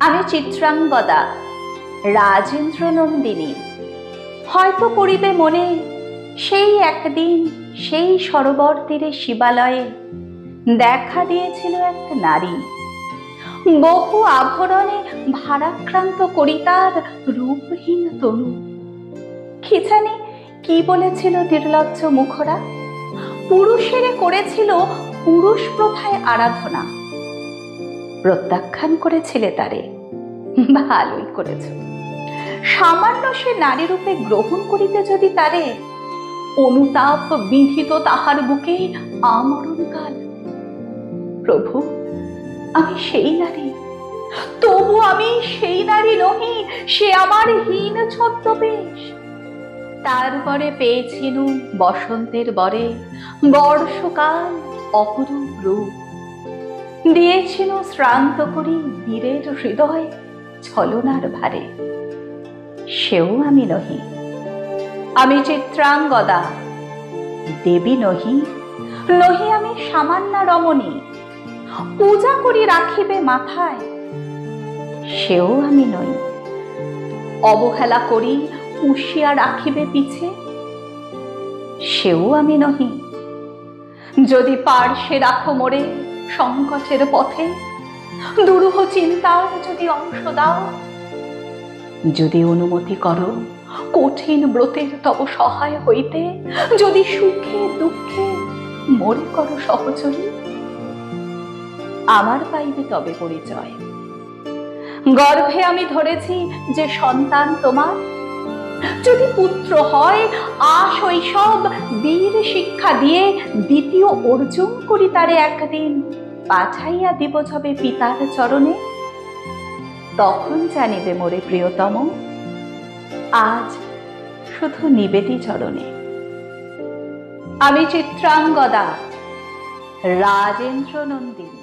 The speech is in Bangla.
আমি চিত্রাঙ্গদা, রাজেন্দ্র নন্দিনী। হয়তো পড়িবে মনে সেই একদিন, সেই সরোবর তীরে শিবালয়ে দেখা দিয়েছিল এক নারী। বহু আভরণে ভারাক্রান্ত করি তার রূপহীন তনু। কি জানি কি বলেছিল নির্লজ্জ মুখরা, পুরুষেরে করেছিল পুরুষ প্রথায় আরাধনা। প্রত্যাখ্যান করেছিলে তারে, ভালোই করেছ। সামান্য সে নারী রূপে গ্রহণ করিতে যদি তারে, অনুতাপ বিধিত তাহার বুকে আমরণকাল। প্রভু, আমি সেই নারী, তবু আমি সেই নারী নহি, সে আমার হীন ছদ্মবেশ। তারপরে পেয়েছিনু বসন্তের বরে বর্ষকাল অপরূপ রূপ, দিয়েছিল শ্রান্ত করি বীরের হৃদয় ছলনার ভারে। সেও আমি নহি, আমি চিত্রাঙ্গদা, দেবী নহি, নহি আমি সামান্যা রমণী। পূজা করি রাখিবে মাথায়, সেও আমি নই। অবহেলা করি পুষিয়া রাখিবে পিছে, সেও আমি নহি। যদি পার্শ্বে রাখো মোরে সংকটের পথে, দুরূহ চিন্তার যদি অংশ দাও, যদি অনুমতি করো কঠিন ব্রতের তব সহায় হইতে, যদি সুখে দুঃখে মোরে করো সহচরী, আমার পাইবে তবে পরিচয়। গর্ভে আমি ধরেছি যে সন্তান তোমার, যদি পুত্র হয় আশৈশব বীর শিক্ষা দিয়ে দ্বিতীয় অর্জুন করি তারে একদিন পাঠাইয়া দিব যবে পিতার চরণে। তখন জানিবে মোরে প্রিয়তম, আজ শুধু নিবেদি চরণে। আমি চিত্রাঙ্গদা, রাজেন্দ্র নন্দিনী।